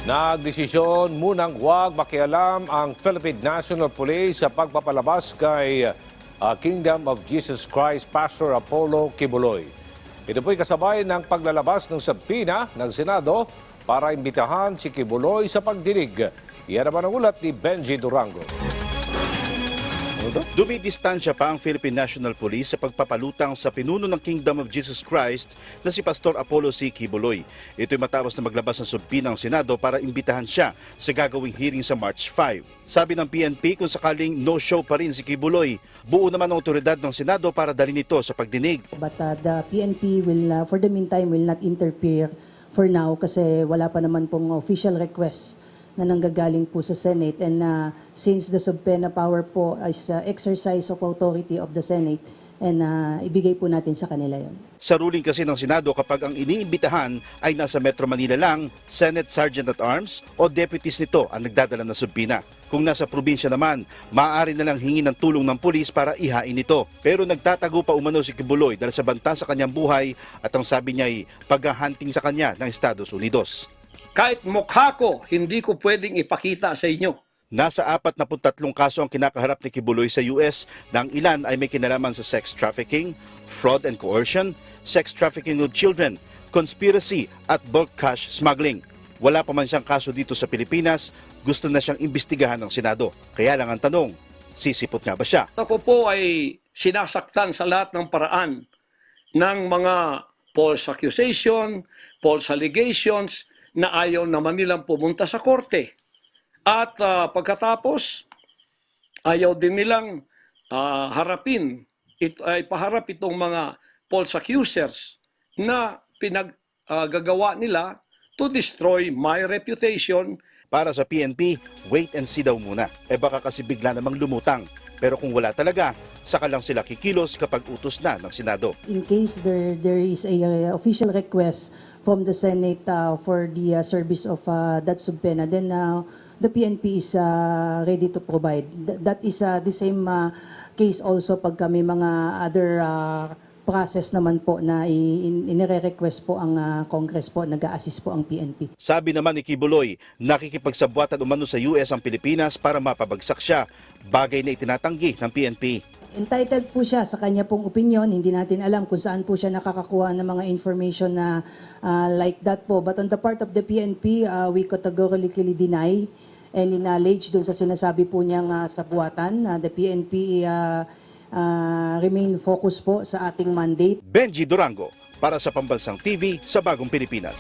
Nagdesisyon munang huwag makialam ang Philippine National Police sa pagpapalabas kay Kingdom of Jesus Christ Pastor Apollo Kibuloy. Ito po'y kasabay ng paglalabas ng sabina ng Senado para imbitahan si Kibuloy sa pagdinig. Iyan naman ang ulat ni Benji Durango. Dumidistansya pa ang Philippine National Police sa pagpapalutang sa pinuno ng Kingdom of Jesus Christ na si Pastor Apollo C. Kibuloy. Ito'y matapos na maglabas ng subpoena ng Senado para imbitahan siya sa gagawing hearing sa March 5. Sabi ng PNP, kung sakaling no-show pa rin si Kibuloy, buo naman ang otoridad ng Senado para dalhin ito sa pagdinig. But the PNP will, for the meantime, will not interfere for now kasi wala pa naman pong official request na nanggagaling po sa Senate, and since the subpoena power po is exercise of authority of the Senate, and ibigay po natin sa kanila yon. Sa ruling kasi ng Senado, kapag ang iniimbitahan ay nasa Metro Manila lang, Senate Sergeant at Arms o deputies nito ang nagdadala ng subpoena. Kung nasa probinsya naman, maaari na lang hingin ng tulong ng pulis para ihain ito. Pero nagtatago pa umano si Kibuloy dahil sa banta sa kanyang buhay at ang sabi niya ay paghahunting sa kanya ng Estados Unidos. Kahit mukha ko, hindi ko pwedeng ipakita sa inyo. Nasa 43 kaso ang kinakaharap ni Kibuloy sa US, na ang ilan ay may kinalaman sa sex trafficking, fraud and coercion, sex trafficking with children, conspiracy at bulk cash smuggling. Wala pa man siyang kaso dito sa Pilipinas, gusto na siyang imbestigahan ng Senado. Kaya lang ang tanong, sisipot nga ba siya? Ako po ay sinasaktan sa lahat ng paraan ng mga false accusation, false allegations, na ayaw naman nilang pumunta sa korte. At pagkatapos, ayaw din nilang ipaharap itong mga false accusers na pinaggagawa nila to destroy my reputation. Para sa PNP, wait and see daw muna. Baka kasi bigla namang lumutang. Pero kung wala talaga, saka lang sila kikilos kapag utos na ng Senado. In case there is a official request from the Senate for the service of that subpoena, then the PNP is ready to provide. That is the same case also pag kami mga other process naman po na inire-request po ang Congress po, nag-a-assist po ang PNP. Sabi naman ni Kibuloy, nakikipagsabwatan umano sa US ang Pilipinas para mapabagsak siya, bagay na itinatanggi ng PNP. Entitled po siya sa kanya pong opinion. Hindi natin alam kung saan po siya nakakakuha ng mga information na like that po. But on the part of the PNP, we categorically deny any knowledge doon sa sinasabi po niyang sabuatan. The PNP remain focused po sa ating mandate. Benji Durango, para sa Pambansang TV sa Bagong Pilipinas.